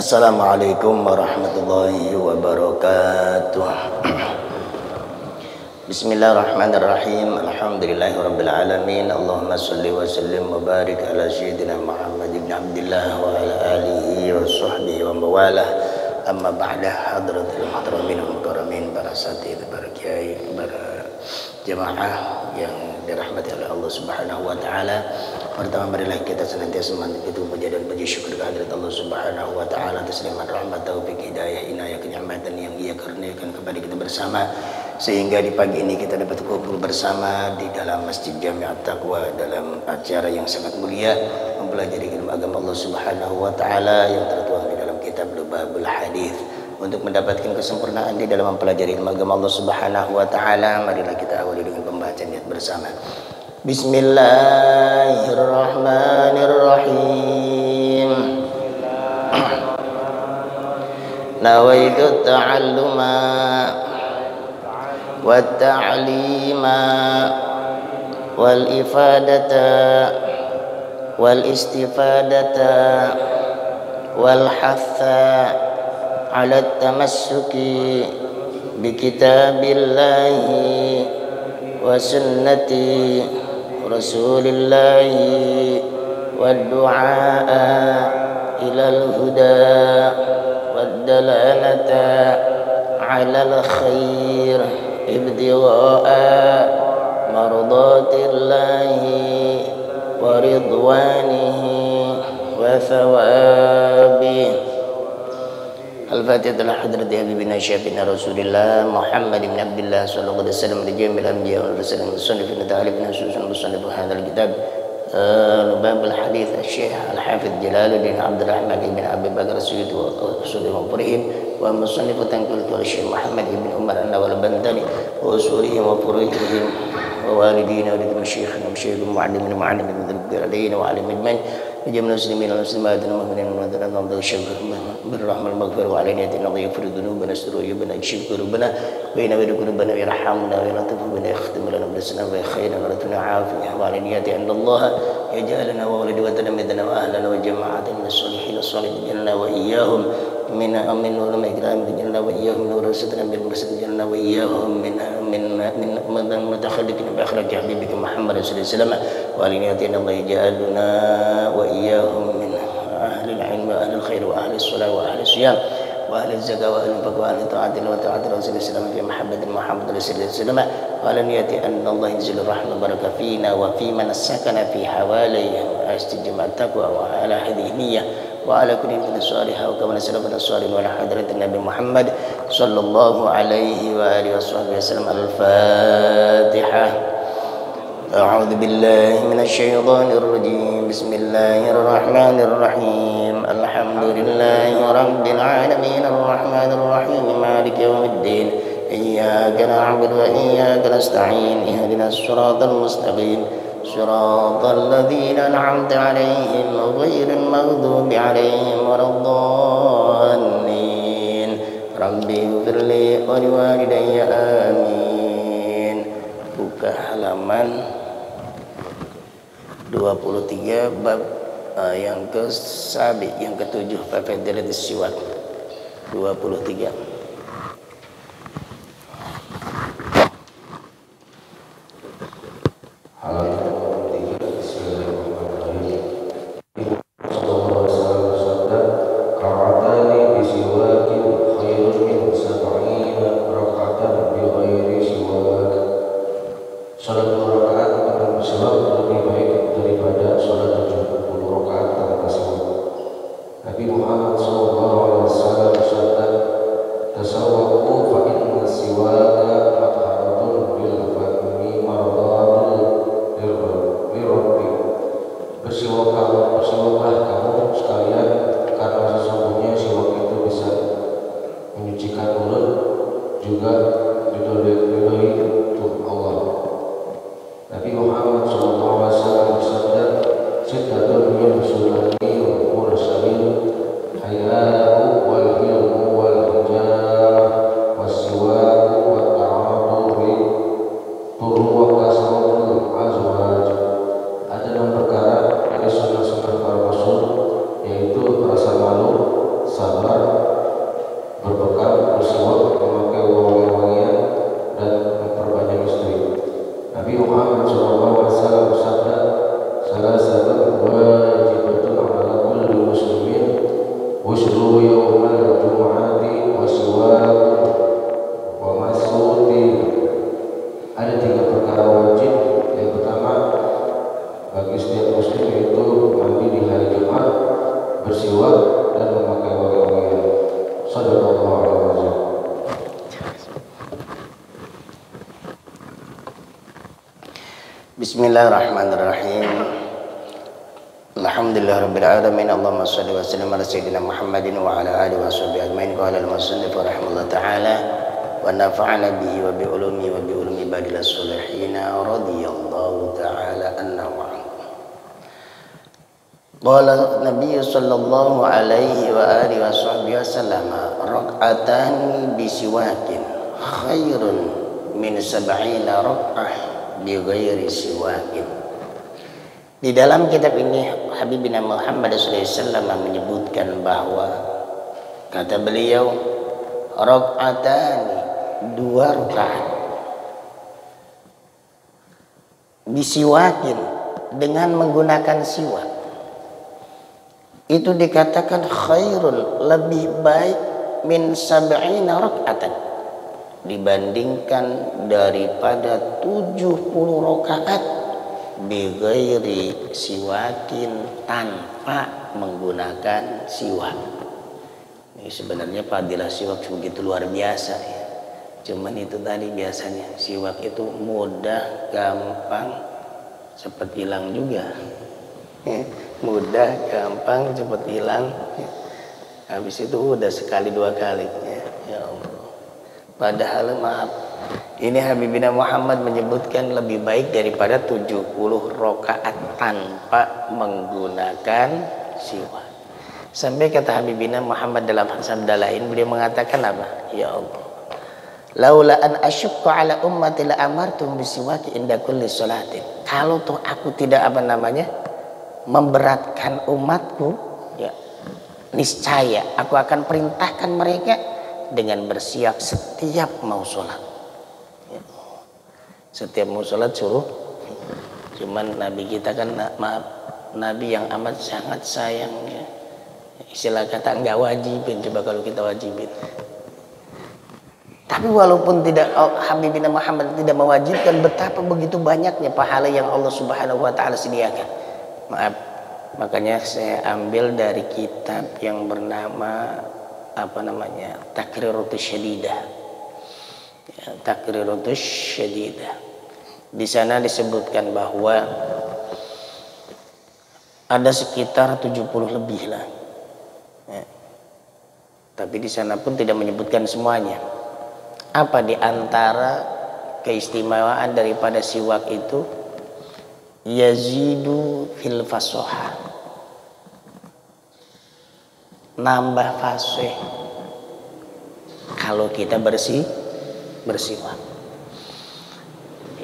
Assalamualaikum warahmatullahi wabarakatuh. Bismillahirrahmanirrahim. Alhamdulillahirabbil alamin. Allahumma shalli wa sallim wa barik ala sayyidina Muhammad ibn Abdillah wa ala alihi wa sahbihi wa mawalah. Amma ba'da, hadratul muhtaramin wal mukarramin, para satid, para kiai, para jemaah yang dirahmati oleh Allah Subhanahu wa taala. Pertama, marilah kita senantiasa memanjatkan puja dan puji syukur kehadirat Allah Subhanahu wa taala atas nikmat rahmat, taufik, hidayah, inayah, kenyamanan yang Ia karuniakan kepada kita bersama, sehingga di pagi ini kita dapat kumpul bersama di dalam Masjid Jami'at Taqwa dalam acara yang sangat mulia mempelajari ilmu agama Allah Subhanahu wa taala yang tertuang di dalam kitab Lubabul Hadis. Untuk mendapatkan kesempurnaan di dalam mempelajari ilmu agama Allah Subhanahu wa taala, marilah kita awali dengan pembacaan niat bersama. Bismillahirrahmanirrahim. Nawaitu ta'alluma wa ta'lima wal ifadata wal istifadata wal hatha ala tamassuki bi kitabillahi wa sunnati rasulillahi wa du'a ilal huda wa dalalata ala al khair ibtigha'a mardatillahi wa ridwanihi wa thawabihi. Al-Fatihah ila hadrati habibina syafiina Rasulillah Muhammad bin Abdillah sallallahu alaihi wasallam li jami'il anbiya wal mursalin musannifin ta'alifna susun musannif hadzal kitab Lubabul Hadits Syekh Al-Hafidz Jalaluddin Abdul Rahman bin Abi Bakar As-Suyuti wa usulihim wa furu'ihim wa musannif tanqil wa Syekh Muhammad bin Umar An-Nawal Bantani wa usulihim wa furu'ihim wa walidina wa masyayikhina wa masyayikhum mu'allimin mu'allimin dzikr wa alim ajmain جميع المسلمين والمسلمات والمؤمنين والمؤمنات اللهم اغفر بالرحمة المغفرة وعلينا الله يغفر ذنوبنا يستر عيوبنا يكشف كروبنا بين وبين قلوبنا ويرحمنا ويلطف بنا يختم لنا بالسلام وخيرا ورتنا عافية وعلينا أن الله يجعلنا وولد وتلمذنا وأهلنا وجماعتنا من الصالحين الصالحين جعلنا وإياهم من علماء الكرام جعلنا وإياهم من ورثتنا بالمرسلين جعلنا وإياهم من متخلقين بأخلاق حبيبك محمد صلى الله عليه وسلم وعلينا أن الله يجعلنا وإياهم من أهل العلم وأهل الخير وأهل الصلاة وأهل الصيام وأهل الزكاة وأهل الفقه وأهل طاعة وطاعة رسول الله في محبة محمد صلى الله عليه وسلم وعلى نية أن الله ينزل الرحمة والبركة فينا وفي من سكن في حوالي استجماع التقوى وعلى هذه النية وعلى كل من الصالحة وكما سلفنا الصالحين وعلى حضرة النبي محمد صلى الله عليه وآله وصحبه وسلم. الفاتحة. أعوذ بالله من الشيطان الرجيم. بسم الله الرحمن الرحيم. الحمد لله رب العالمين الرحمن الرحيم مالك يوم الدين إياك نعبد وإياك نستعين اهدنا الصراط المستقيم صراط الذين أنعمت عليهم غير المغضوب عليهم ولا الضالين. ربي اغفر لي ولوالدي آمين. Buka halaman 23 bab yang ke-7 yang ke-7 bab fadilatus siwak 23. Ada 6 perkara dari sunnah para Rasul, yaitu rasa malu, sabar, berbekal bersiwak, memakai wangi-wangian dan memperbanyak istri. Nabi Muhammad SAW bersabda, salah satu wajibatun ala kulli muslimin husnu yawmal jumu'ati wa siwak wa masuti. Ada 3 perkara wajib. Yang pertama bagi setiap muslim yaitu mandi di hari Jumat, bersiwak dan memakai wangi-wangian. Shadallahu alaihi wasallam. Bismillahirrahmanirrahim. Alhamdulillahirabbil alamin. Allahumma shalli wa sallim ala sayyidina Muhammadin wa ala alihi washabbihi ajmain. Qala al-musannif rahimahullah ta'ala wa nafa'ana bihi wa bi ulumi wa bi ulumi badil as-solihin radhiyallahu ta'ala anna wa anhu. Qala Nabi sallallahu alaihi wa alihi washabbihi wasallam rak'atan bi siwakin khairun min 70 rak'ah bi ghairi siwakin. Di dalam kitab ini Habibina Muhammad SAW menyebutkan bahwa kata beliau rak'atani, 2 rakaat bisiwakin, dengan menggunakan siwak, itu dikatakan khairun, lebih baik, min 70 rak'atan, dibandingkan daripada 70 rakaat bighairi siwakin, tanpa menggunakan siwak. Ini sebenarnya fadilah siwak begitu luar biasa ya. Cuman itu tadi biasanya siwak itu mudah, gampang, cepat hilang juga. Mudah, gampang, cepat hilang. Habis itu udah sekali 2 kali ya Allah. Padahal maaf, ini Habibina Muhammad menyebutkan lebih baik daripada 70 rakaat tanpa menggunakan siwak. Sampai kata Habibina Muhammad dalam sabda lain, beliau mengatakan apa? Ya Allah, laula an asyqa ala ummati la amartum bisiwaki inda kulli salatin. Kalau tuh aku tidak memberatkan umatku, ya niscaya aku akan perintahkan mereka dengan bersiwak setiap mau sholat. Ya. Setiap mau sholat suruh. Cuman Nabi kita kan maaf, Nabi yang amat sangat sayang ya. Istilah kata nggak wajibin, coba kalau kita wajibin. Tapi walaupun tidak, Habibina Muhammad tidak mewajibkan, betapa begitu banyaknya pahala yang Allah Subhanahu wa taala sediakan. Maaf, makanya saya ambil dari kitab yang bernama Taqriratus Syadidah. Ya, Taqriratus Syadidah. Di sana disebutkan bahwa ada sekitar 70 lebih lah. Ya. Tapi di sana pun tidak menyebutkan semuanya. Apa di antara keistimewaan daripada siwak itu? Yazidu fil fasoha, nambah fasih kalau kita bersiwak.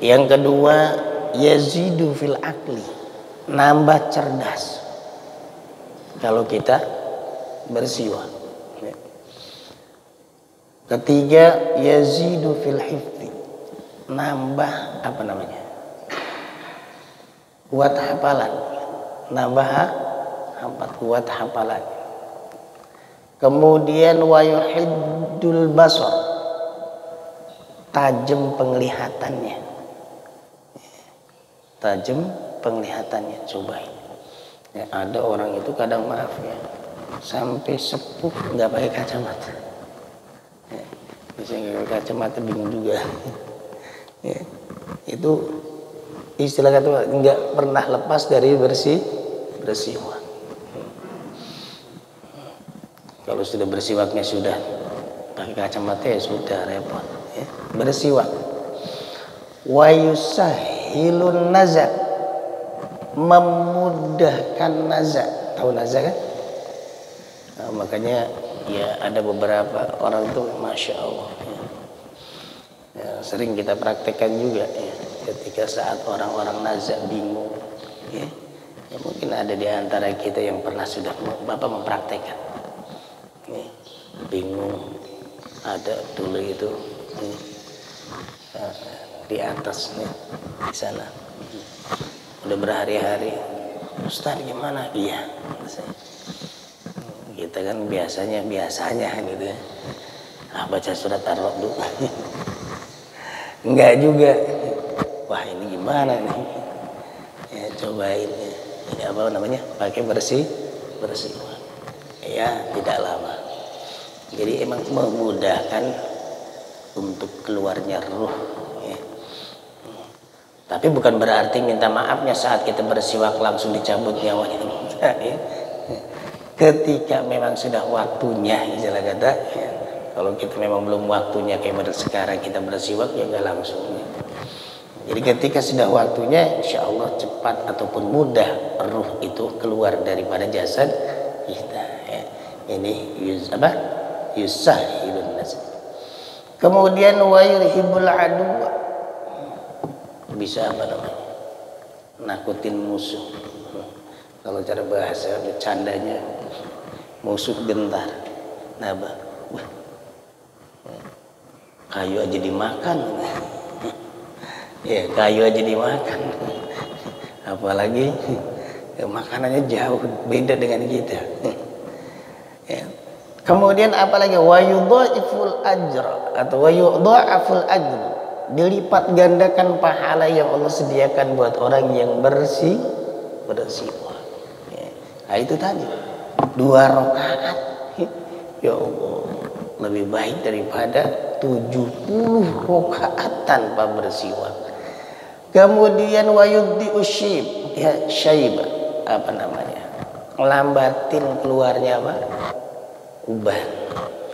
Yang kedua, yazidu fil akli, nambah cerdas kalau kita bersiwak. Ketiga, yazidu fil hifzi, nambah kuat hafalan, nambah kuat hafalan. Kemudian wa yuhiddul basar, tajam penglihatannya. Tajam penglihatannya, cobain. Ya, ada orang itu kadang maaf ya, sampai sepuh nggak pakai kacamata. Ya, bisa nggak pakai kacamata bingung juga. Ya, itu istilah kata nggak pernah lepas dari bersiwak. Kalau sudah bersiwaknya sudah pakai kacamata ya sudah repot. Ya. Bersiwak. Wa yusahhilun naza, memudahkan naza. Tahu naza kan? Nah, makanya ya ada beberapa orang tuh masya Allah. Ya, sering kita praktekkan juga ya. Ketika saat orang-orang naza bingung, ya mungkin ada di antara kita yang pernah sudah Bapak mempraktekkan. Nih, bingung ada dulu itu di atas nih di sana udah berhari-hari. Ustaz gimana? Iya, kita kan biasanya gitu ya, baca surat Ar-Ra'd dulu. Enggak juga. Wah ini gimana nih ya, cobain ya. Ini apa namanya, pakai bersih ya, tidak lama. Jadi emang memudahkan untuk keluarnya ruh ya. Tapi bukan berarti minta maafnya saat kita bersiwak langsung dicabut nyawanya. Ya. Ketika memang sudah waktunya, istilah kata ya. Kalau kita memang belum waktunya kayak sekarang kita bersiwak ya nggak langsung ya. Jadi ketika sudah waktunya, insya Allah cepat ataupun mudah ruh itu keluar daripada jasad kita ya. Ini yusahilun nas. Kemudian wa yurhibul adu, bisa apa namanya, nakutin musuh. Kalau cara bahasa bercandanya musuh gentar. Nah, kayu aja dimakan. Ya, kayu aja dimakan. Apalagi makanannya jauh beda dengan kita. Ya. Kemudian apalagi wa yudha'iful ajra atau wa yudha'aful ajr, dilipat gandakan pahala yang Allah sediakan buat orang yang bersiwak. Ya. Nah, itu tadi 2 rakaat. Ya Allah, lebih baik daripada 70 rakaat tanpa bersiwak. Kemudian wayuddi usyib, ya syaib, apa namanya, ngelambatin keluarnya apa, uban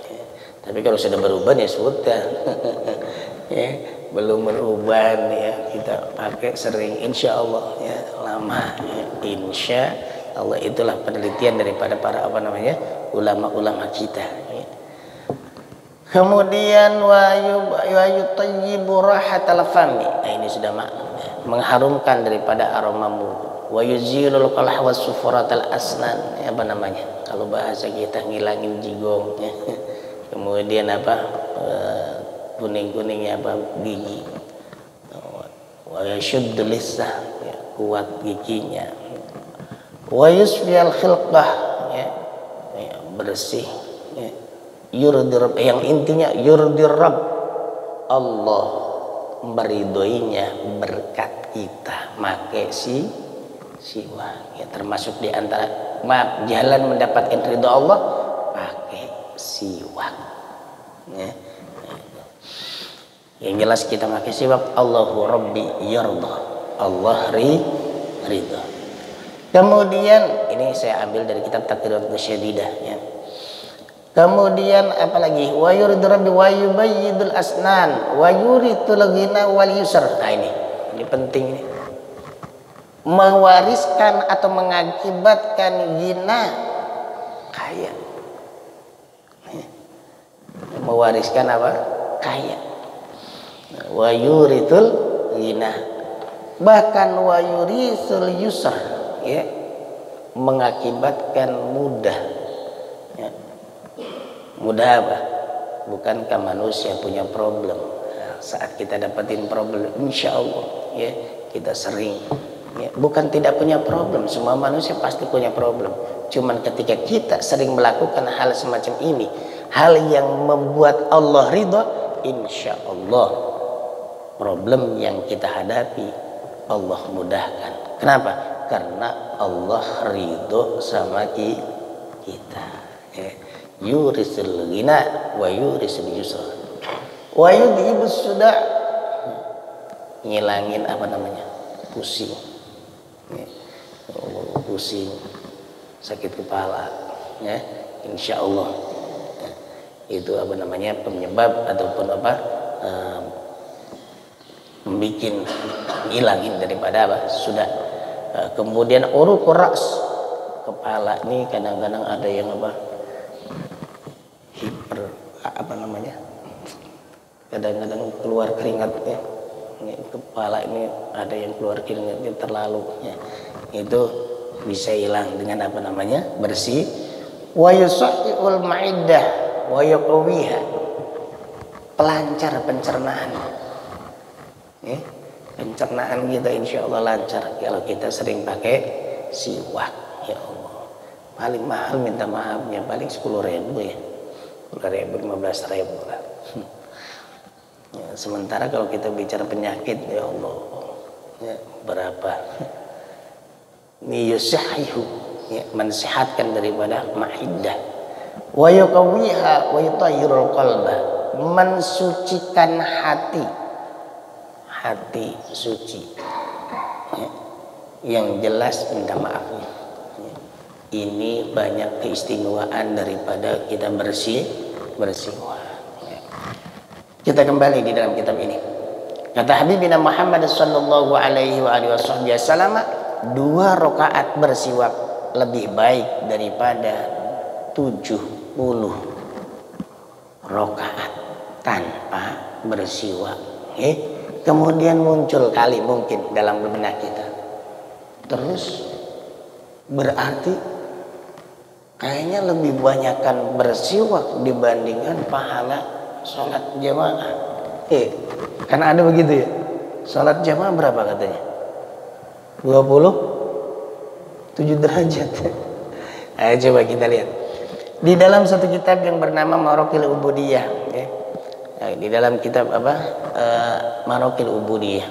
ya. Tapi kalau sudah beruban ya sudah. Ya, belum beruban ya kita pakai sering, insya Allah ya lama ya. Insya Allah, itulah penelitian daripada para apa namanya ulama-ulama kita ya. Kemudian wa yutayyibu rahatal fami. Nah, ini sudah maklum ya. Mengharumkan daripada aroma mulut. Wa yuzilul qalah was sufuratal asnan. Ya, apa namanya? Kalau bahasa kita ngilangin jigong ya. Kemudian apa? Kuning-kuningnya apa? Gigi. Wa yashuddul lisah, ya, kuat giginya. Wa yusfiyal khilqah, ya, ya, bersih ya. Yurdir, yang intinya yurdir Rabb, Allah meridhoinya berkat kita make siwak ya, termasuk di antara jalan mendapatkan ridho Allah pakai siwak ya. Yang jelas kita pakai siwak, Allahu Rabbi yarda, Allah ridha. Kemudian ini saya ambil dari kitab Taqriratul Syadidah ya. Kemudian apalagi wa yuridu rabbi wa yubayyidul asnan wa yuritul ghina wal yusr. Nah ini penting ini. Mewariskan atau mengakibatkan ghina, kaya. Mewariskan apa? Kaya. Wa yuritul ghina. Bahkan wa yurisul yusr ya. Mengakibatkan mudah. Ya. Mudah apa? Bukankah manusia punya problem? Nah, saat kita dapatin problem, insya Allah ya kita sering ya, bukan tidak punya problem, semua manusia pasti punya problem. Cuman ketika kita sering melakukan hal semacam ini, hal yang membuat Allah ridha, insya Allah problem yang kita hadapi Allah mudahkan. Kenapa? Karena Allah ridho sama kita ya. Yurisul ghina wa yurisul yusra wa yudhibus suda, ngilangin apa namanya, pusing ya. Pusing, sakit kepala ya, insya Allah ya. Itu apa namanya penyebab ataupun apa membikin ngilangin daripada apa sudah. Kemudian uruqur ra's, kepala ini kadang-kadang ada yang apa apa namanya, kadang-kadang keluar keringatnya, ini kepala ini ada yang keluar keringatnya terlalu ya. Itu bisa hilang dengan apa namanya bersih. Wa yusahhiul ma'iddah wa yaqwiha, pelancar pencernaan. Ya, pencernaan kita insya Allah lancar kalau kita sering pakai siwak. Ya Allah, paling mahal minta maafnya paling 10.000 ya, 10.000 15.000 lah. Ya, sementara kalau kita bicara penyakit ya Allah ya, berapa niyusahihu ya, mensehatkan daripada mahidah wa yuqawwiha wa yutahhirul qalba, mensucikan hati suci ya. Yang jelas minta maafnya ya. Ini banyak keistimewaan daripada kita bersih ya. Kita kembali di dalam kitab ini. Kata Habibina Muhammad sallallahu alaihi wasallam, 2 rakaat bersiwak lebih baik daripada 70 rakaat tanpa bersiwak. Kemudian muncul kali mungkin dalam benak kita. Terus berarti kayaknya lebih banyakkan bersiwak dibandingkan pahala sholat jamaah. Karena ada begitu ya. Sholat jamaah berapa katanya? 27 derajat. Ayo coba kita lihat. Di dalam satu kitab yang bernama Maraqil Ubudiyah, ya. Nah, di dalam kitab apa? Maraqil Ubudiyah.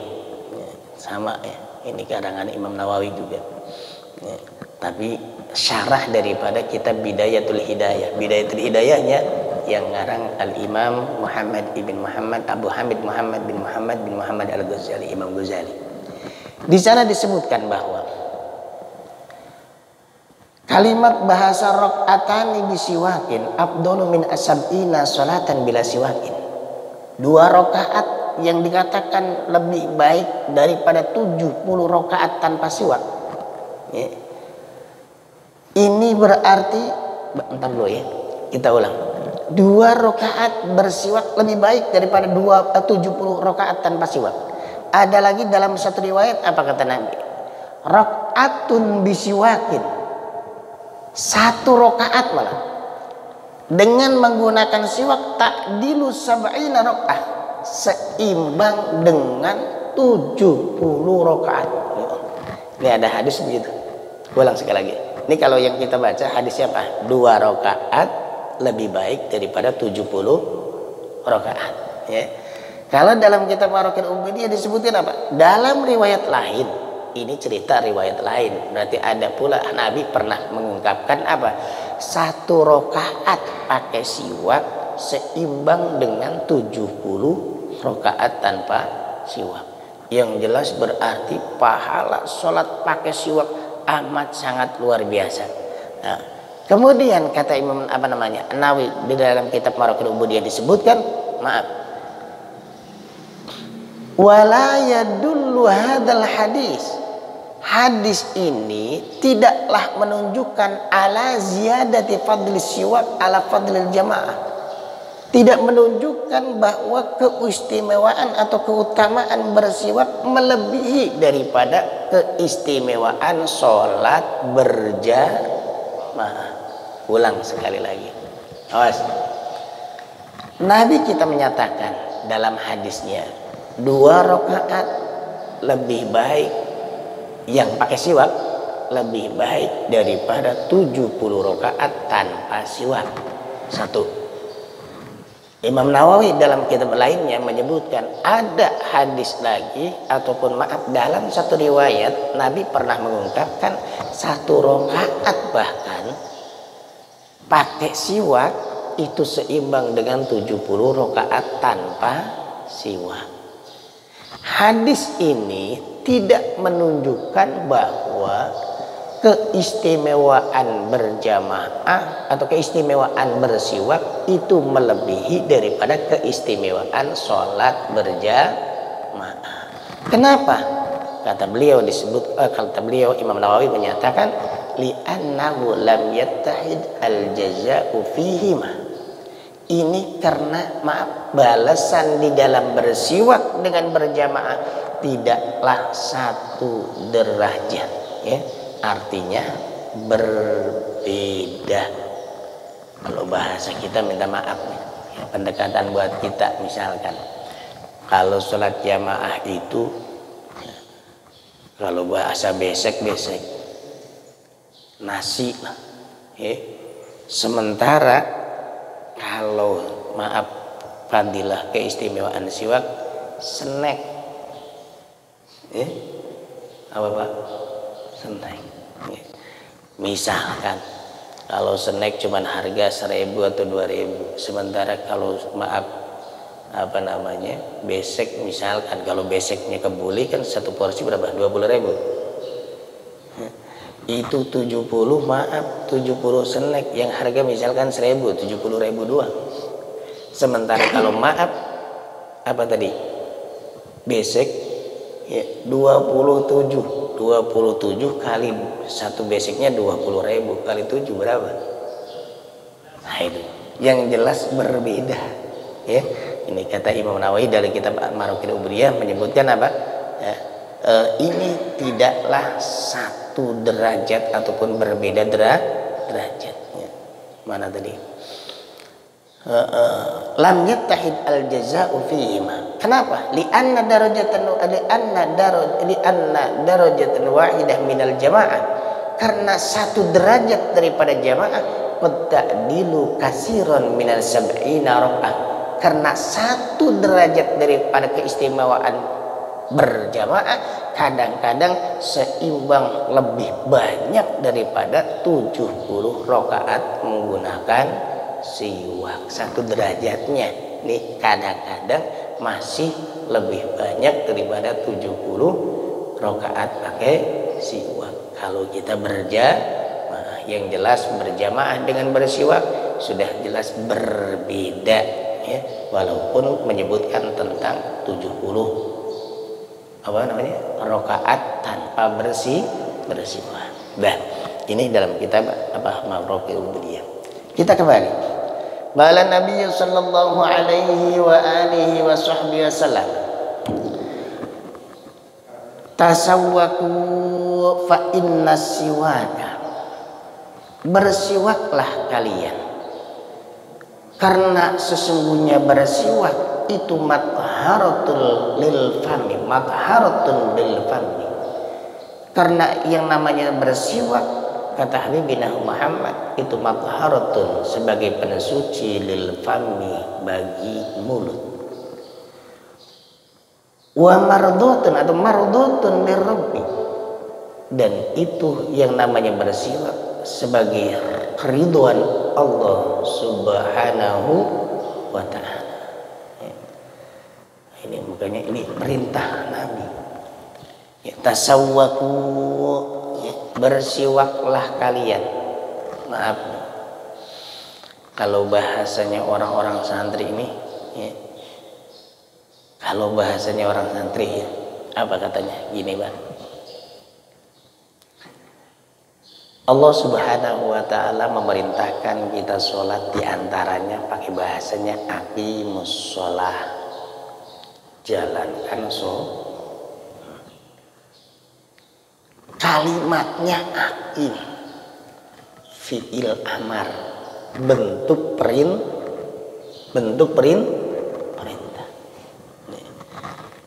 Ya, sama ya. Ini karangan Imam Nawawi juga. Ya, tapi syarah daripada kitab Bidayatul Hidayah. Bidayatul Hidayahnya yang ngarang Al-Imam Muhammad ibn Muhammad Abu Hamid Muhammad bin Muhammad Al-Ghazali, Imam Ghazali. Di sana disebutkan bahwa kalimat bahasa rakaatani bisiwakin afdalu min asab'ina salatan bila siwakin. 2 rakaat yang dikatakan lebih baik daripada 70 rakaat tanpa siwak. Ya. Ini berarti bentar dulu ya. Kita ulang. 2 rakaat bersiwak lebih baik daripada 70 rakaat tanpa siwak. Ada lagi dalam satu riwayat apa kata Nabi? Rakaatun bisiwakin. 1 rakaat malah dengan menggunakan siwak takdilu sab'ina rakaat, seimbang dengan 70 rakaat. Ini ada hadis begitu. Ulang sekali lagi. Ini kalau yang kita baca hadisnya apa? 2 rakaat lebih baik daripada 70 rakaat. Ya. Kalau dalam kitab Maraqil Ubudiyah disebutkan apa? Dalam riwayat lain, ini cerita riwayat lain. Berarti ada pula Nabi pernah mengungkapkan apa? 1 rakaat pakai siwak seimbang dengan 70 rakaat tanpa siwak. Yang jelas berarti pahala sholat pakai siwak amat sangat luar biasa. Nah, kemudian kata Imam Nawawi di dalam kitab Maraqil Ubudiyah disebutkan, wala yadullu hadzal hadis. Hadis ini tidaklah menunjukkan ala ziyadati fadli siwak ala fadlil jamaah. Tidak menunjukkan bahwa keistimewaan atau keutamaan bersiwak melebihi daripada keistimewaan sholat berjamaah. Ulang sekali lagi. Awas. Nabi kita menyatakan dalam hadisnya 2 rakaat lebih baik yang pakai siwak lebih baik daripada 70 rakaat tanpa siwak. 1. Imam Nawawi dalam kitab lainnya menyebutkan ada hadis lagi ataupun dalam satu riwayat Nabi pernah mengungkapkan 1 rakaat bahkan pakai siwak itu seimbang dengan 70 rakaat tanpa siwak. Hadis ini tidak menunjukkan bahwa keistimewaan berjamaah atau keistimewaan bersiwak itu melebihi daripada keistimewaan sholat berjamaah. Kenapa? Kata beliau Imam Nawawi menyatakan li'annahu lam yattahid al-jaza'u fihima. Ini karena balasan di dalam bersiwak dengan berjamaah tidaklah satu derajat, ya. Artinya berbeda. Kalau bahasa kita minta maaf nih. Ya, pendekatan buat kita misalkan kalau sholat jamaah itu kalau bahasa besek nasi lah. Ya. Sementara kalau maaf fadilah keistimewaan siwak snack. Apa Pak? Snack. Ya. Misalkan kalau snack cuman harga 1.000 atau 2.000, sementara kalau maaf besek misalkan kalau beseknya kebuli kan satu porsi berapa? 20.000. Itu 70 snack yang harga misalkan 1.000, 70.000 doang. Sementara kalau maaf apa tadi? Besek ya 27 kali satu beseknya 20.000 kali 7 berapa? Nah itu yang jelas berbeda ya. Ini kata Imam Nawawi dari kitab Marokil Ubriyah menyebutkan apa? Ya, ini tidaklah satu derajat ataupun berbeda derajat. Ya. Mana tadi? Lam yattahid al jazaa'u fihima. Kenapa? Li'anna darajatan wahidah minal jamaah. Karena satu derajat daripada jamaah ta'dilu kasiran minal sab'ina raq'ah. Karena satu derajat daripada keistimewaan berjamaah kadang-kadang seimbang lebih banyak daripada 70 rakaat menggunakan siwak. Satu derajatnya nih kadang-kadang masih lebih banyak daripada 70 rakaat pakai siwak. Kalau kita berjamaah, yang jelas berjamaah dengan bersiwak sudah jelas berbeda. Ya, walaupun menyebutkan tentang 70 rakaat tanpa bersiwak. Nah, ini dalam kitab Marokil Ubriyah. Kita kembali. Bala Nabi sallallahu alaihi wa alihi wa sahbihi wasallam. Tasawwaku fa inna siwaka. Bersiwaklah kalian. Karena sesungguhnya bersiwak itu matharatul lil fami, matharatun lil fami. Karena yang namanya bersiwak kata Habibina Muhammad itu matharatun sebagai pensuci lil fami bagi mulut. Wa mardhatun atau mardhatun lirabbi. Dan itu yang namanya bersiwak sebagai keriduan Allah Subhanahu wa ta'ala. Ini makanya ini perintah Nabi. Ya, tasawwaku, ya, bersiwaklah kalian. Maaf. Kalau bahasanya orang-orang santri ini, ya, kalau bahasanya orang santri ya, apa katanya? Gini, Bang. Allah Subhanahu wa ta'ala memerintahkan kita sholat diantaranya pakai bahasanya aqimus sholah, jalankan sholat. Kalimatnya aqim, fi'il amar, bentuk perintah.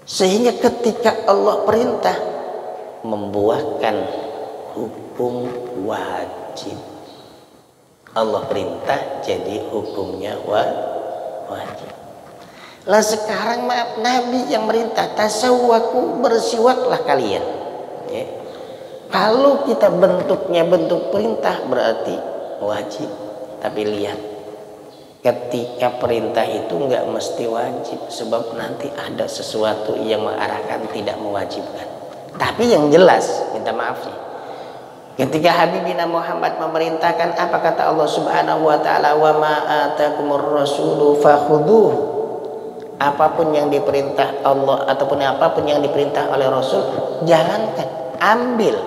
Sehingga ketika Allah perintah membuahkan hukum wajib. Allah perintah jadi hukumnya wajib. Lah sekarang maaf Nabi yang merintah tasawwaku, bersiwaklah kalian. Ya. Kalau kita bentuknya bentuk perintah berarti wajib. Tapi lihat ketika perintah itu enggak mesti wajib, sebab nanti ada sesuatu yang mengarahkan tidak mewajibkan. Tapi yang jelas minta maafnya, ketika Habibina Muhammad memerintahkan apa kata Allah Subhanahu wa ta'ala, wa ma atakumur rasulu fakhudhuh. Apapun yang diperintah Allah ataupun apapun yang diperintah oleh Rasul jalankan, ambil.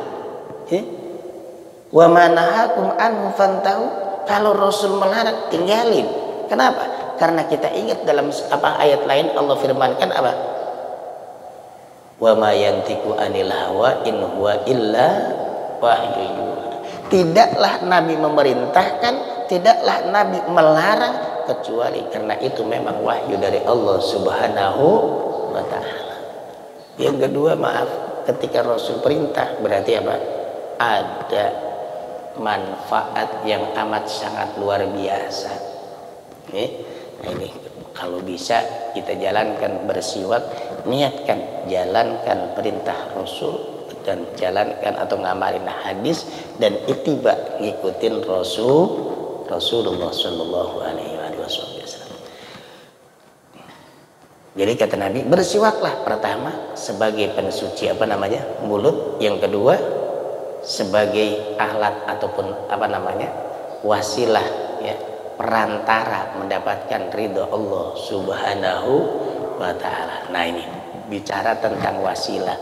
Wa ma nahakum anhu fantahu. Kalau Rasul melarang tinggalin. Kenapa? Karena kita ingat dalam ayat lain Allah firmankan apa? Wa ma yantiqu anil hawa in huwa illa wahyu. Tidaklah Nabi memerintahkan, tidaklah Nabi melarang kecuali karena itu memang wahyu dari Allah Subhanahu wa ta'ala. Yang kedua, maaf, ketika Rasul perintah berarti apa? Ada manfaat yang amat sangat luar biasa. Nah ini kalau bisa kita jalankan bersiwak, niatkan jalankan perintah Rasul dan jalankan atau ngamalin hadis dan ittiba ngikutin Rasulullah Shallallahu Alaihi Wasallam. Jadi kata Nabi, bersiwaklah pertama sebagai pensuci mulut, yang kedua sebagai alat ataupun wasilah, ya, perantara mendapatkan ridho Allah Subhanahu wa ta'ala. Nah ini bicara tentang wasilah.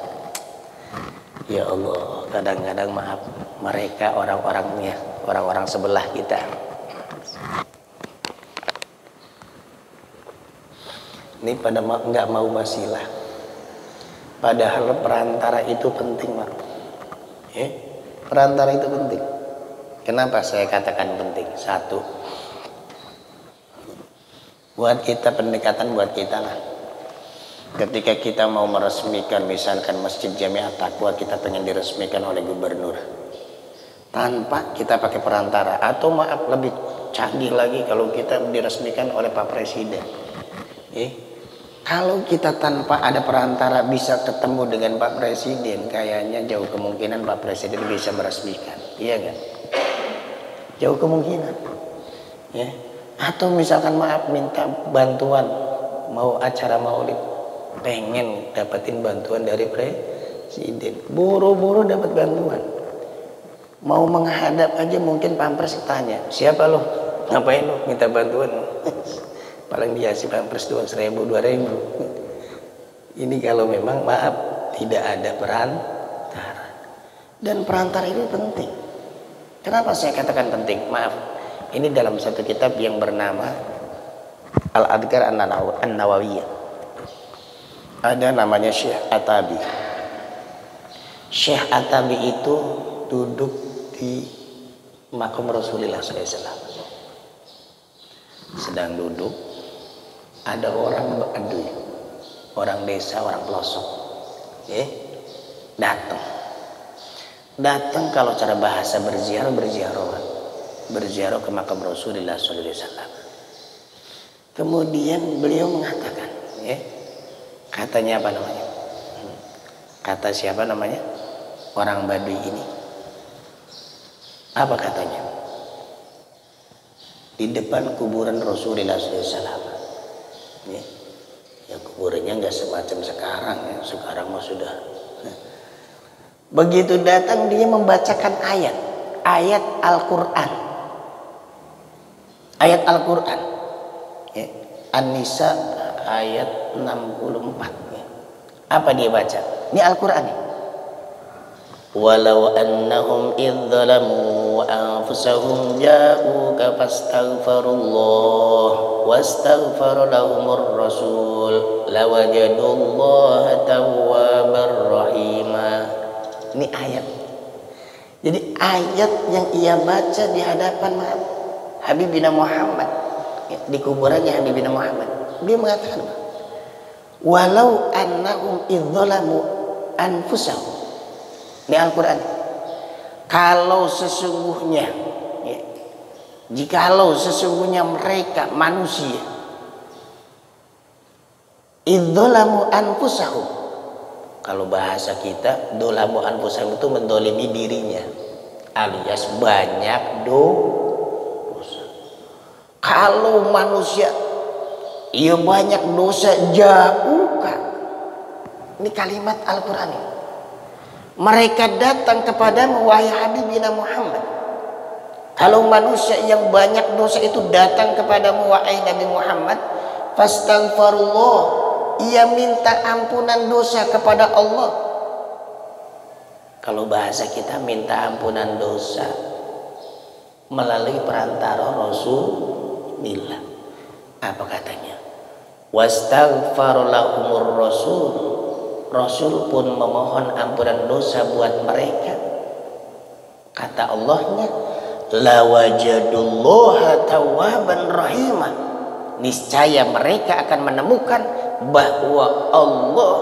Ya Allah, kadang-kadang maaf, mereka orang-orang sebelah kita ini pada nggak mau wasilah, padahal perantara itu penting, Mak. Perantara itu penting. Kenapa saya katakan penting? Satu, buat kita, pendekatan buat kita lah. Ketika kita mau meresmikan misalkan Masjid Jami'at Taqwa, kita pengen diresmikan oleh gubernur tanpa kita pakai perantara, atau maaf lebih canggih lagi kalau kita diresmikan oleh Pak Presiden. Kalau kita tanpa ada perantara bisa ketemu dengan Pak Presiden, kayaknya jauh kemungkinan Pak Presiden bisa meresmikan, iya kan? Jauh kemungkinan, ya. Atau misalkan maaf minta bantuan, mau acara maulid, pengen dapetin bantuan dari Presiden, buru-buru dapat bantuan. Mau menghadap aja mungkin Pampers tanya, siapa lo? Ngapain lo minta bantuan? Paling dikasih Pampers 1.000, 2.000. Ini kalau memang maaf tidak ada perantara. Dan perantara ini penting. Kenapa saya katakan penting? Maaf, ini dalam satu kitab yang bernama Al-Adhkar An-Nawawiyah. Ada namanya Syekh At-Tabi. Syekh At-Tabi itu duduk di makam Rasulullah SAW. Sedang duduk, ada orang Badui, orang desa, orang pelosok, datang kalau cara bahasa berziarah ke makam Rasulullah SAW. Kemudian beliau mengatakan, katanya apa namanya? Kata siapa namanya? Orang Badui ini. Apa katanya? Di depan kuburan Rasulullah SAW. Ya kuburannya nggak semacam sekarang, ya. Sekarang mah sudah. Begitu datang dia membacakan ayat Al-Quran. Ayat Al-Quran. An-Nisa ayat 64. Apa dia baca? Ini Al-Quran. Walau annahum idh zalamu anfusahum ja'uka fastaghfirullah wastaghfara lahumur rasul lawajadullaha tawwabar rahima. Ini ayat. Jadi ayat yang ia baca di hadapan Habibina Muhammad, di kuburannya Habibina Muhammad. Dia mengatakan, walau annahum idh zalamu anfusahum. Ini Al-Quran. Kalau sesungguhnya, jikalau sesungguhnya mereka manusia idzalamu anfusahum, kalau bahasa kita dzalamu anfusahum itu mendolimi dirinya, alias banyak dosa. Kalau manusia ia banyak dosa, jauhkan. Ini kalimat Al-Quran ini. Mereka datang kepadamu wahai Habibina Muhammad. Kalau manusia yang banyak dosa itu datang kepadamu wahai Nabi Muhammad, fastaghfirullah, ia minta ampunan dosa kepada Allah. Kalau bahasa kita minta ampunan dosa melalui perantara Rasulullah. Apa katanya? Wastaghfar lahumur rasul. Rasul pun memohon ampunan dosa buat mereka. Kata Allahnya, lawajadullaha tawwaban rahimah. niscaya mereka akan menemukan bahwa Allah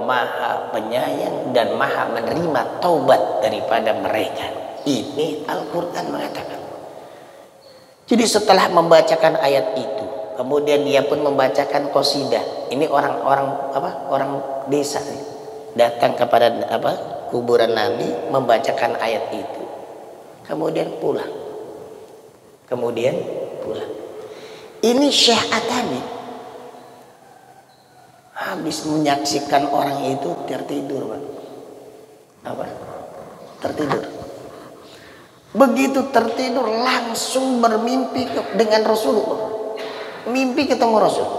Maha Penyayang dan Maha menerima taubat daripada mereka. Ini Al-Quran mengatakan. Jadi setelah membacakan ayat itu, kemudian dia pun membacakan qasidah. Ini orang desa datang kepada kuburan Nabi, membacakan ayat itu, kemudian pulang. Ini Syekh Atabi habis menyaksikan orang itu tertidur, Pak. Tertidur. Begitu tertidur langsung bermimpi dengan Rasulullah. Mimpi ketemu Rasul.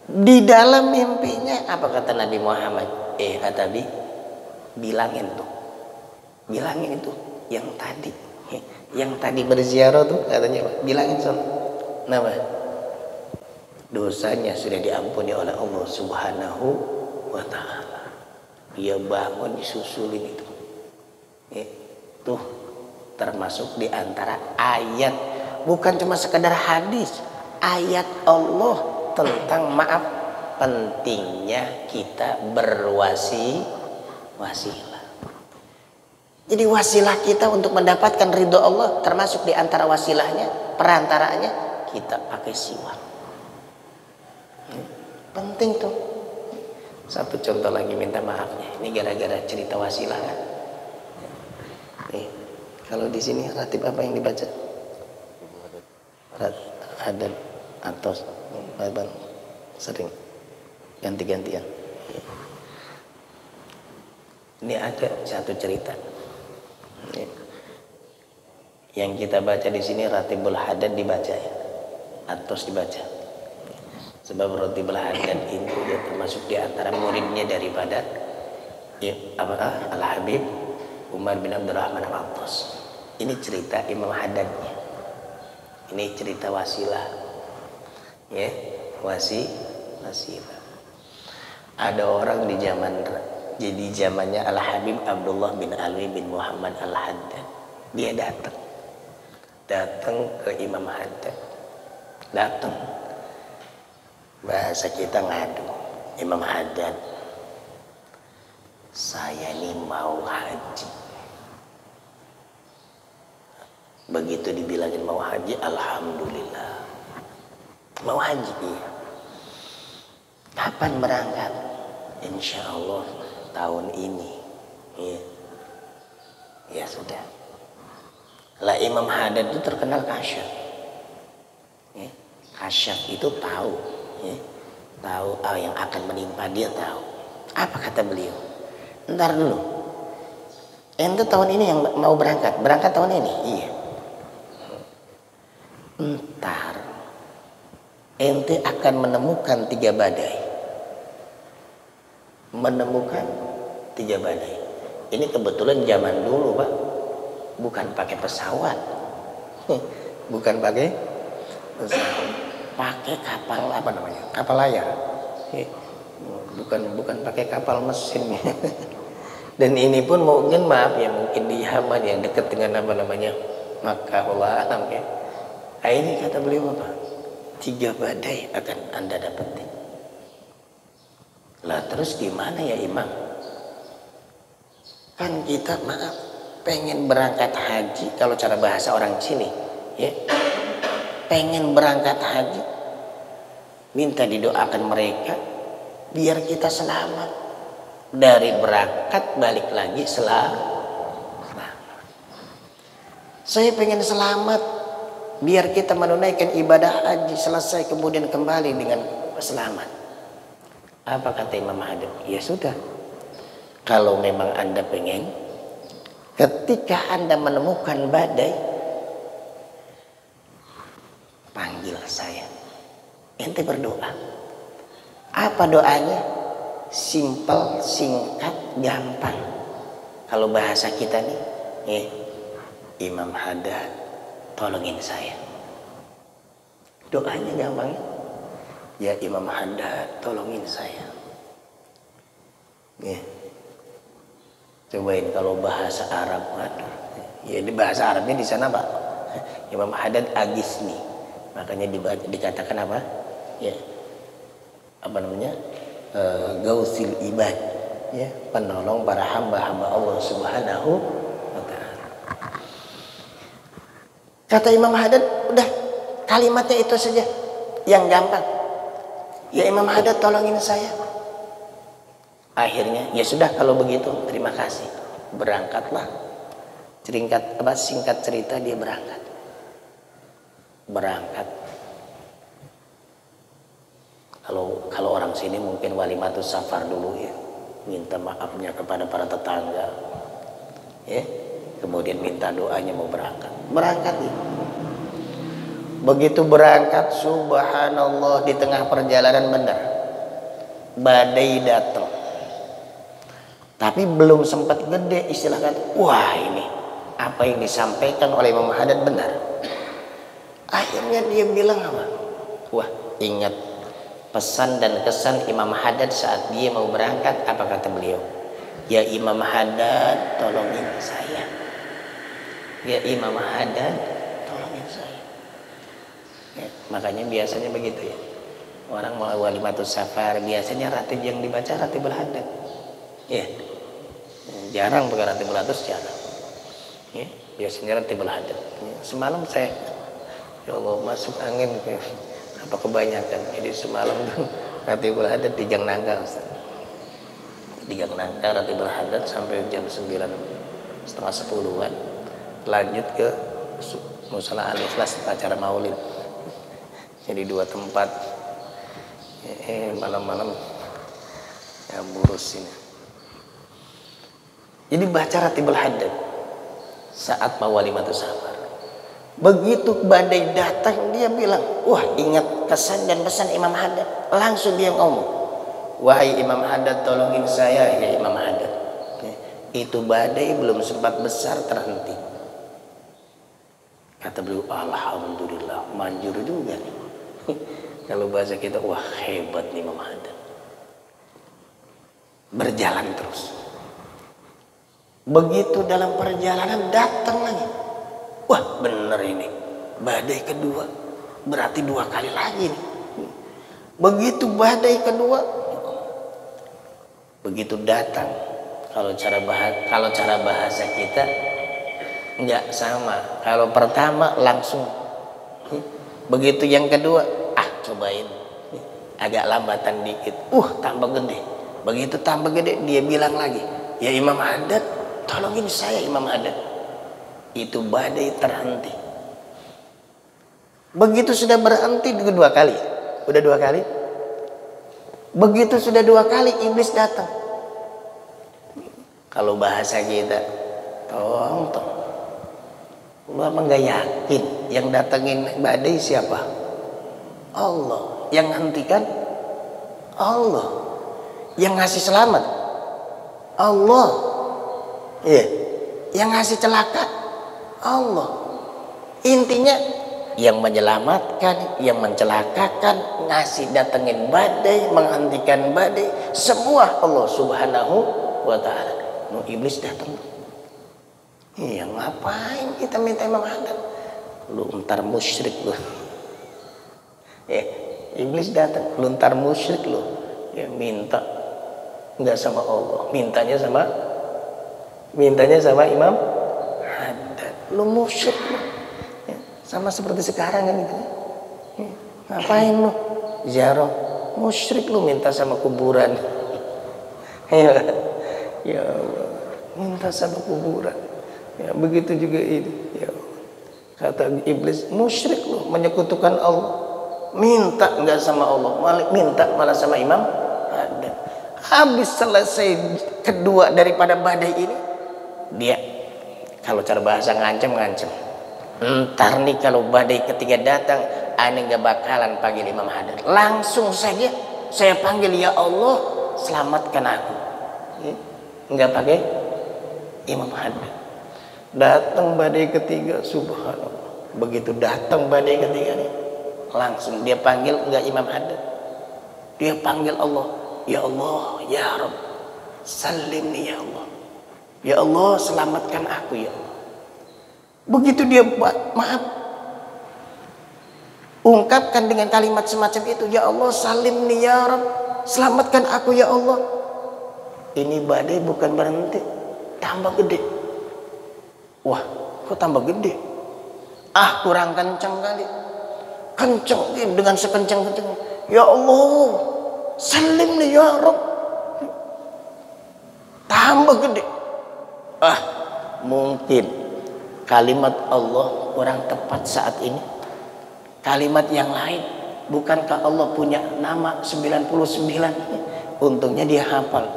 Di dalam mimpinya apa kata Nabi Muhammad? Atabi, bilangin itu yang tadi berziarah tuh katanya, bilangin soal nama dosanya sudah diampuni oleh Allah Subhanahu wa ta'ala. Dia bangun disusulin itu. Tuh termasuk di antara ayat, bukan cuma sekedar hadis, ayat Allah tentang pentingnya kita wasilah. Jadi wasilah kita untuk mendapatkan ridho Allah, termasuk di antara wasilahnya, perantaranya kita pakai siwak. Penting tuh. Satu contoh lagi minta maafnya. Ini gara-gara cerita wasilah kan. Kalau di sini ratib apa yang dibaca? Haddad atau sering ganti-gantian. Ini ada satu cerita. Yang kita baca di sini ratibul haddad dibaca ya, atau dibaca. Sebab ratibul haddad itu dia termasuk di antara muridnya daripada Al-Habib Umar bin Abdurrahman Al-Attas. Ini cerita Imam Haddadnya. Ini cerita wasilah. Ya, wasilah. Ada orang di zamannya Al-Habib Abdullah bin Alwi bin Muhammad Al-Haddad. Dia datang ke Imam Haddad. Bahasa kita ngadu. Imam Haddad, saya ini mau haji. Begitu dibilangin mau haji, alhamdulillah. Mau haji, iya. Kapan berangkat? Insya Allah tahun ini. Iya. Ya sudah. Lah Imam Haddad itu terkenal kasyaf. Ya. Kasyaf itu tahu. Ya. Tahu yang akan menimpa dia tahu. Apa kata beliau? Ntar dulu. Ente tahun ini yang mau berangkat tahun ini? Iya. Ntar ente akan menemukan 3 badai. Ini kebetulan zaman dulu, Pak, bukan pakai pesawat, pakai kapal kapal layar, bukan pakai kapal mesin. Dan ini pun mungkin di Yaman yang dekat dengan Makkah, Allah alam ya. Nah, ini kata beliau apa? 3 badai akan Anda dapetin. Lah terus gimana ya Imam? Kan kita pengen berangkat haji, kalau cara bahasa orang sini ya, pengen berangkat haji, minta didoakan mereka biar kita selamat dari berangkat balik lagi selamat. Saya pengen selamat biar kita menunaikan ibadah haji selesai kemudian kembali dengan selamat. Apa kata Imam Haddad? Ya sudah, kalau memang Anda pengen, ketika Anda menemukan badai, panggil saya, ente berdoa. Apa doanya? Simpel, singkat, gampang. Kalau bahasa kita nih, Imam Haddad, tolongin saya. Doanya gampang. Ya Imam Haddad, tolongin saya. Cobain kalau bahasa Arab, ya di bahasa Arabnya di sana Pak. Imam Haddad agisni, Makanya dikatakan apa? Ya, apa namanya? Gausil ibad, ya, penolong para hamba-hamba Allah Subhanahu wa taala. Kata Imam Haddad, udah kalimatnya itu saja yang gampang. Ya Imam Haddad, tolongin saya. Akhirnya, ya sudah kalau begitu, terima kasih. Berangkatlah. Singkat cerita dia berangkat. Kalau orang sini mungkin walimatus safar dulu ya, minta maafnya kepada para tetangga, ya, kemudian minta doanya mau berangkat ya. Begitu berangkat, subhanallah, di tengah perjalanan benar badai datang, tapi belum sempat gede istilah kata, wah ini apa yang disampaikan oleh Imam Haddad benar. Akhirnya dia bilang apa? Wah, ingat pesan dan kesan Imam Haddad saat dia mau berangkat. Apa kata beliau? Ya Imam Haddad, tolongin saya. Ya Imam Haddad, tolongin saya. Ya, makanya biasanya begitu ya. Orang mau walimatus safar biasanya ratib yang dibaca ratibul Haddad. Ya, jarang pakai ratibul Haddad, jarang. Ya, biasanya ratibul Haddad. Ya, semalam saya, ya Allah, masuk angin kayak apa kebanyakan. Jadi semalam tuh ratibul Haddad di Gang Nangka, Ustaz. Di Gang Nangka ratibul Haddad sampai jam 9, setengah 10-an. Lanjut ke Musala Al-Ikhlas, acara Maulid. Jadi 2 tempat. Malam-malam ya burus ini. Jadi baca ratibul Haddad saat mau walimatus safar. Begitu badai datang, dia bilang, wah, ingat kesan dan pesan Imam Haddad. Langsung dia ngomong, wahai Imam Haddad, tolongin saya. Ya Imam Haddad, itu badai belum sempat besar terhenti. Kata beliau, alhamdulillah, manjur juga nih. Kalau bahasa kita, wah hebat nih Imam Haddad. Berjalan terus. Begitu dalam perjalanan datang lagi, wah bener ini badai kedua, berarti 2 kali lagi nih. Begitu badai kedua, begitu datang, kalau cara bahasa kita nggak sama. Kalau pertama langsung, begitu yang kedua, cobain, agak lambatan dikit, tambah gede. Begitu tambah gede, dia bilang lagi, ya Imam Haddad, tolongin saya Imam Haddad. Itu badai terhenti. Begitu sudah berhenti 2 kali, udah 2 kali. Begitu sudah 2 kali, iblis datang. Kalau bahasa kita, tong. Lu emang gak yakin yang datangin badai siapa? Allah. Yang hentikan Allah. Yang ngasih selamat Allah. Iya. Yang ngasih celaka Allah. Intinya yang menyelamatkan, yang mencelakakan, ngasih datengin badai, menghentikan badai, semua Allah Subhanahu wa taala. Iblis datang. Iya, ngapain kita minta Imam Haddad? Lu ntar musyrik lu. Ya, iblis datang, lu ntar musyrik lu. Ya, minta enggak sama Allah, mintanya sama Imam Haddad. Lu musyrik lu. Ya, sama seperti sekarang kan gitu. Ya, ngapain lu? Ziarah, musyrik lu, minta sama kuburan. Ya, ya Allah, minta sama kuburan. Ya, begitu juga ini. Ya, kata iblis, musyrik lu, menyekutukan Allah. Minta enggak sama Allah, minta malah sama Imam Haddad. Habis selesai kedua daripada badai ini, dia kalau cara bahasa ngancem. Ntar nih kalau badai ketiga datang, aneh gak bakalan panggil Imam Haddad. Langsung saja saya panggil, ya Allah, selamatkan aku. Enggak pakai Imam Haddad. Datang badai ketiga, subhanallah. Begitu datang badai ketiga nih, langsung dia panggil enggak Imam Haddad, dia panggil Allah. Ya Allah, ya Rabb, salimni ya Allah. Ya Allah, selamatkan aku ya Allah. Begitu dia maaf, ungkapkan dengan kalimat semacam itu, ya Allah salimni ya Rabb, selamatkan aku ya Allah. Ini badai bukan berhenti, tambah gede. Wah, kok tambah gede? Ah, kurang kencang kali. Kencang dengan sekencang-kencang. Ya Allah, salimni ya Rabb. Tambah gede. Ah, mungkin kalimat Allah kurang tepat saat ini. Kalimat yang lain. Bukankah Allah punya nama 99? Untungnya dia hafal.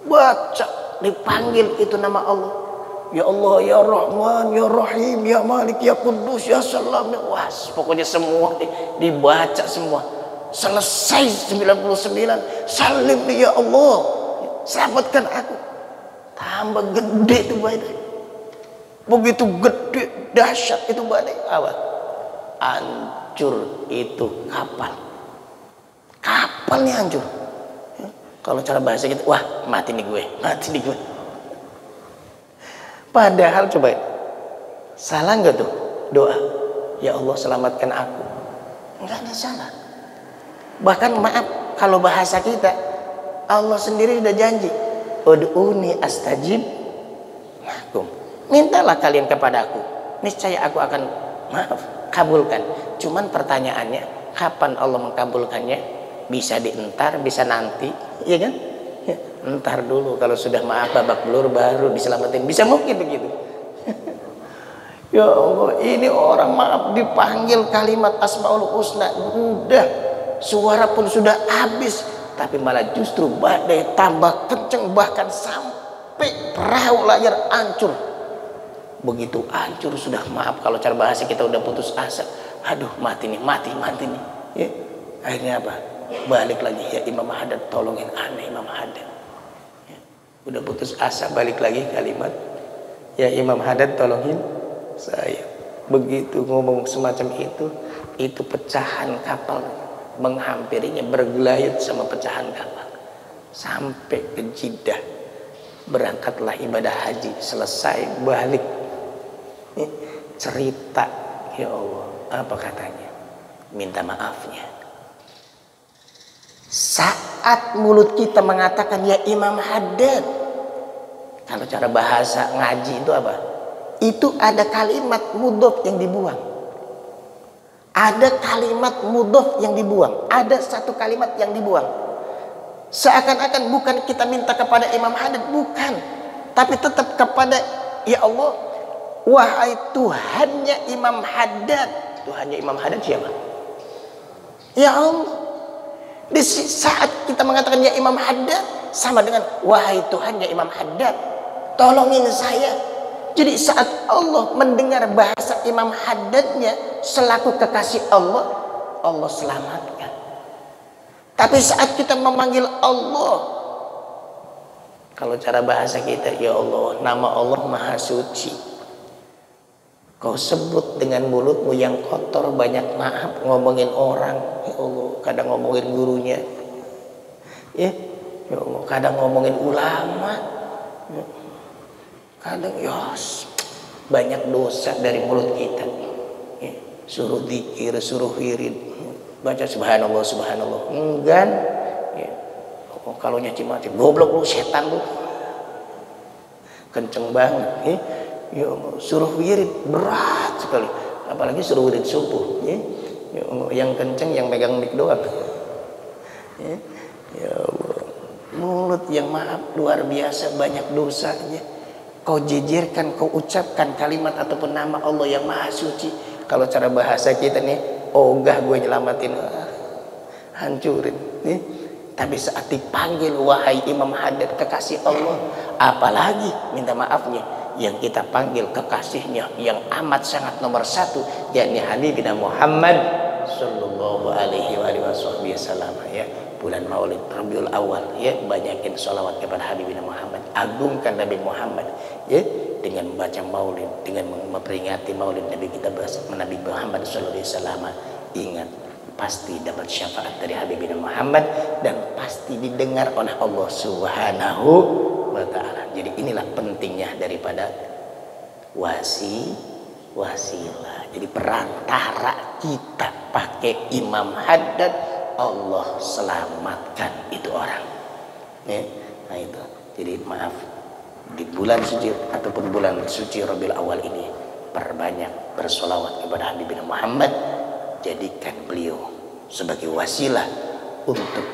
Baca, dipanggil itu nama Allah. Ya Allah, ya Rahman, ya Rahim, ya Malik, ya Kudus, ya Salam. Wah, pokoknya semua dibaca semua. Selesai 99. Salim ya Allah, selamatkan aku. Tambah gede itu badai. Begitu gede, dahsyat itu badai. Apa? Hancur itu kapal. Kapalnya hancur. Kalau cara bahasa kita, wah mati nih gue, mati nih gue. Padahal coba, salah nggak tuh doa? Ya Allah selamatkan aku. Nggak ada salah. Bahkan maaf, kalau bahasa kita, Allah sendiri sudah janji, ud'uni astajib lakum. Mintalah kalian kepada aku, niscaya aku akan kabulkan. Cuman pertanyaannya, kapan Allah mengkabulkannya? Bisa dientar, bisa nanti, iya kan? Ya, entar dulu, kalau sudah maaf babak belur baru diselamatin. Bisa mungkin begitu. Ya Allah, ini orang maaf dipanggil kalimat Asmaul Husna, udah suara pun sudah habis, tapi malah justru badai tambah kenceng, bahkan sampai perahu layar hancur. Begitu hancur sudah maaf, kalau cara bahasa kita udah putus asa. Aduh, mati nih, mati nih. Ya. Akhirnya apa? Balik lagi, ya Imam Haddad tolongin aneh Imam Haddad. Ya. Udah putus asa, balik lagi kalimat, ya Imam Haddad tolongin saya. Begitu ngomong semacam itu pecahan kapal menghampirinya, bergelayut sama pecahan kapal sampai ke Jeddah. Berangkatlah ibadah haji, selesai balik. Cerita, ya Allah, apa katanya? Minta maafnya. Saat mulut kita mengatakan ya Imam Haddad, kalau cara bahasa ngaji itu apa? Itu ada kalimat mudhof yang dibuang. Ada kalimat mudhof yang dibuang. Ada satu kalimat yang dibuang. Seakan-akan bukan kita minta kepada Imam Haddad, bukan. Tapi tetap kepada ya Allah, wahai Tuhannya Imam Haddad. Tuhannya Imam Haddad siapa? Ya Allah. Di saat kita mengatakan ya Imam Haddad, sama dengan wahai Tuhannya Imam Haddad, tolongin saya. Jadi saat Allah mendengar bahasa Imam Haddadnya selaku kekasih Allah, Allah selamatkan. Tapi saat kita memanggil Allah, kalau cara bahasa kita, ya Allah, nama Allah Maha Suci. Kau sebut dengan mulutmu yang kotor, banyak maaf, ngomongin orang, ya Allah, kadang ngomongin gurunya, ya Allah, kadang ngomongin ulama, ya. Kadang yos, banyak dosa dari mulut kita, ya. Suruh dzikir, suruh wirid, baca subhanallah, subhanallah, enggan, ya. Oh, kalau nyaci mati, goblok lu, setan lu, kenceng banget, ya. Ya Allah, suruh wirid berat sekali, apalagi suruh wirid subuh, ya. Ya Allah, yang kenceng yang megang mic doang, ya. Ya Allah, mulut yang maaf luar biasa banyak dosanya. Kau jejerkan, kau ucapkan kalimat ataupun nama Allah yang Maha Suci. Kalau cara bahasa kita nih, ogah gue nyelamatin, hancurin, ya. Tapi saat dipanggil wahai Imam Haddad kekasih Allah, apalagi minta maafnya. Yang kita panggil kekasihnya yang amat sangat nomor satu, yakni Habibina Muhammad sallallahu alaihi wasallam, ya. Bulan Maulid Rabiul Awal, ya, banyakin sholawat kepada Habibina Muhammad, agungkan Nabi Muhammad, ya, dengan membaca Maulid, dengan memperingati Maulid Nabi kita, Nabi Muhammad sallallahu alaihi wasallam. Ingat, pasti dapat syafaat dari Habibina Muhammad dan pasti didengar oleh Allah Subhanahu wa ta'ala. Jadi inilah pentingnya daripada wasi wasilah. Jadi perantara kita pakai Imam Haddad, Allah selamatkan itu orang. Ya, nah itu. Jadi maaf, di bulan suci ataupun bulan suci Rabiul Awal ini perbanyak bersolawat kepada Habibina Muhammad. Jadikan beliau sebagai wasilah untuk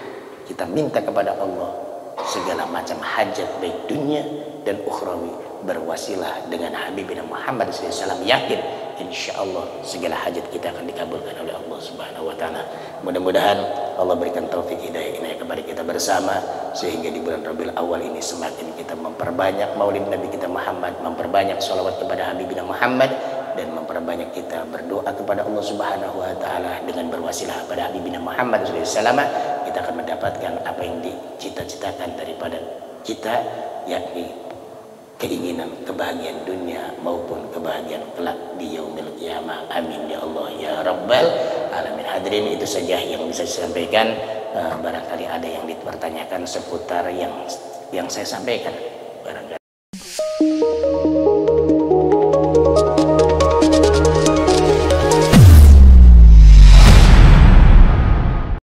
kita minta kepada Allah segala macam hajat baik dunia dan ukhrawi. Berwasilah dengan Habibina Muhammad SAW, yakin insya Allah segala hajat kita akan dikabulkan oleh Allah Subhanahu wa Ta'ala. Mudah-mudahan Allah berikan taufik hidayah inayah kepada kita bersama, sehingga di bulan Rabiul Awal ini semakin kita memperbanyak maulid Nabi kita Muhammad, memperbanyak sholawat kepada Habibina Muhammad, dan memperbanyak kita berdoa kepada Allah Subhanahu wa Ta'ala dengan berwasilah pada Habibina Muhammad SAW. Kita akan mendapatkan apa yang dicita-citakan daripada kita, yakni keinginan kebahagiaan dunia maupun kebahagiaan kelak di yaumil qiyamah. Amin ya Allah ya Rabbal alamin. Hadirin, itu saja yang bisa saya sampaikan. Barangkali ada yang dipertanyakan seputar yang saya sampaikan barangkali.